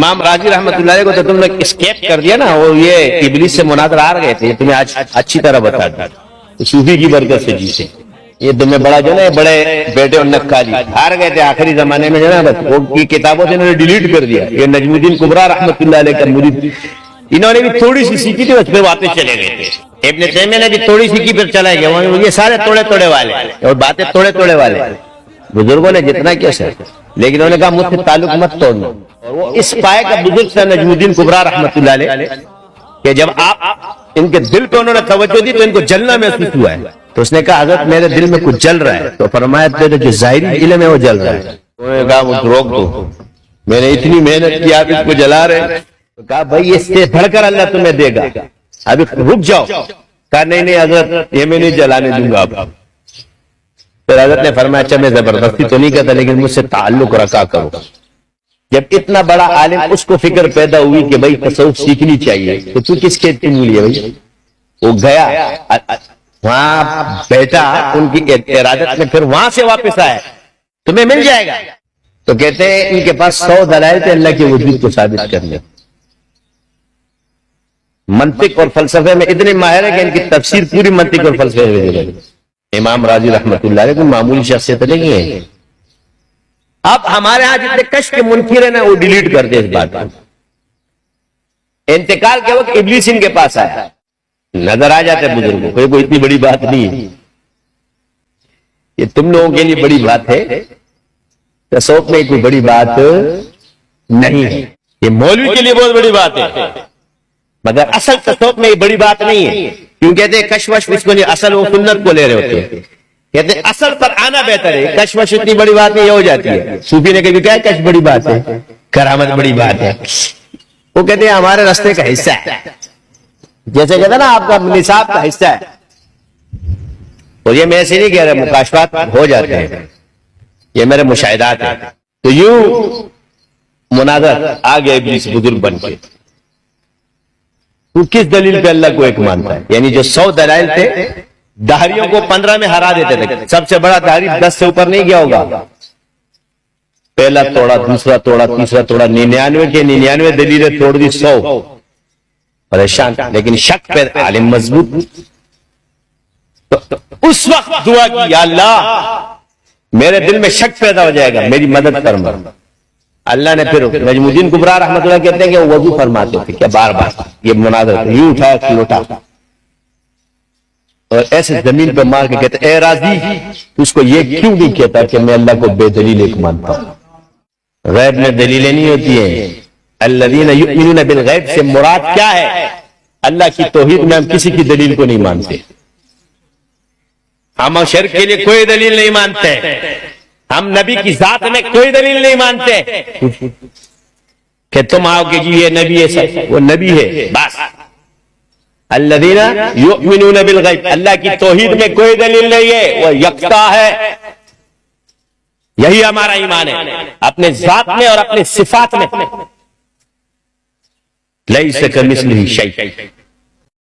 امام راضی رحمۃ اللہ علیہ کو تو تم نے اسکیپ کر دیا نا، وہ یہ ابلیس سے مناظر آ گئے تھے، یہ تمہیں آج اچھی طرح بتا دیا صوفی کی برکت سے جیسے یہ تمہیں بڑا جو نا بڑے بیٹے اور نقالی ہار گئے تھے آخری زمانے میں جو نا، بس وہ کی کتابوں سے انہوں نے ڈیلیٹ کر دیا۔ یہ نجم الدین کبریٰ رحمۃ اللہ علیہ کا مرید، انہوں نے بھی تھوڑی سی سیکھی تھی، اس پہ واپس چلے گئے تھے۔ ابن تیمیہ نے بھی تھوڑی سیکھی پھر چلا گیا، یہ سارے توڑے توڑے والے اور باتیں توڑے توڑے والے بزرگوں نے جتنا کیا سر، لیکن انہوں نے کہا مجھ سے تعلق مت توڑنا۔ اور وہ اس پائے کا بزرگ تھا نجم الدین کبریٰ رحمۃ اللہ علیہ کہ جب آپ ان کے دل پہ انہوں نے توجہ دی تو ان کو جلنا محسوس ہوا ہے، تو اس نے کہا حضرت میرے دل میں کچھ جل رہا ہے، تو فرمایا تیرے جو ظاہری علم ہے وہ جل رہا ہے۔ انہوں نے کہا مجھ روک دو، میں نے اتنی محنت کی، آپ اس کو جلا رہے ہیں۔ تو کہا بھائی اس سے بڑھ کر اللہ تمہیں دے گا، ابھی رک جاؤ۔ کہا نہیں نہیں حضرت یہ میں نہیں جلانے دوں گا۔ آپ پھر حضرت نے فرمایا اچھا میں زبردستی تو نہیں کرتا، لیکن مجھ سے تعلق رکھا کرو۔ جب اتنا بڑا عالم اس کو فکر پیدا ہوئی کہ بھائی تصوف سیکھنی چاہیے، تو تو کس کھیت کی مولی ہے بھائی؟ وہ گیا وہاں بیٹھا ان کی ارادت میں، پھر وہاں سے واپس آیا، تمہیں مل جائے گا۔ تو کہتے ہیں ان کے پاس 100 دلائل تھے اللہ کے وجود کو ثابت کرنے۔ منطق اور فلسفے میں اتنے ماہر ہیں کہ ان کی تفسیر پوری منطق اور فلسفے میں ہے۔ امام راضی رحمۃ اللہ علیہ کو معمولی شخصیت نہیں ہے۔ اب ہمارے ہاں جتنے کشف کے منکر ہیں نا وہ ڈیلیٹ کر دے اس بات کو۔ انتقال کے وقت ابلیس ان کے پاس آیا، نظر آ جاتے بزرگوں کو، کوئی اتنی بڑی بات نہیں ہے، یہ تم لوگوں کے لیے بڑی بات ہے، تصوف میں کوئی بڑی بات نہیں ہے، یہ مولوی کے لیے بہت بڑی بات ہے، مگر اصل تصوف میں یہ بڑی بات نہیں ہے۔ کیوں کہتے ہیں کشمش اس کو نہیں، اصل وہ سنت کو لے رہے ہوتے ہیں، کہتے ہیں اصل پر آنا بہتر ہے، کشمش اتنی بڑی بات نہیں ہو جاتی ہے۔ صوفی نے کبھی کہا کشف بڑی بات ہے، کرامت بڑی بات ہے، وہ کہتے ہیں ہمارے راستے کا حصہ ہے، جیسے کہتے ہیں نا آپ کا نصاب کا حصہ ہے۔ اور یہ میں ایسے نہیں کہہ رہا، مکاشفات ہو جاتے ہیں، یہ میرے مشاہدات ہیں۔ تو یوں مناظر آ گیا ابلیس بزرگ بن کے، تو کس دلیل پہ اللہ کو ایک مانتا ہے؟ یعنی جو 100 دلائل تھے، دہریوں کو 15 میں ہرا دیتے تھے، سب سے بڑا دہری 10 سے اوپر نہیں گیا ہوگا، پہلا توڑا، دوسرا توڑا، تیسرا توڑا، 99 کے 99 دلیلیں توڑ دی، 100 پریشان۔ لیکن شک پہ عالم مضبوط، تو اس وقت دعا کی یا اللہ میرے دل میں شک پیدا ہو جائے گا، میری مدد فرما۔ اللہ نے پھر نجم الدین کبریٰ رحمۃ اللہ کہتے ہیں کہ وہ وضو فرماتے تھے کہ بار بار یہ مناظر یوں اٹھایا کہ لوٹا، اور ایسے زمین پہ مار کے کہتے اے راضی تو اس کو یہ کیوں نہیں کہتا کہ میں اللہ کو بے دلیل ایک مانتا ہوں؟ غیب میں دلیلیں نہیں ہوتی ہیں۔ الذین یؤمنون بالغیب سے مراد کیا ہے؟ اللہ کی توحید میں ہم کسی کی دلیل کو نہیں مانتے، ہم شرک کے لیے کوئی دلیل نہیں مانتے، ہم نبی کی ذات میں کوئی دلیل نہیں مانتے کہ تم آؤ کہ جی یہ نبی ہے، وہ نبی ہے بس۔ الذین یؤمنون بالغیب، اللہ کی توحید میں کوئی دلیل نہیں ہے، وہ یکتا ہے، یہی ہمارا ایمان ہے اپنے ذات میں اور اپنے صفات میں۔ لیس کمثلہ شیء،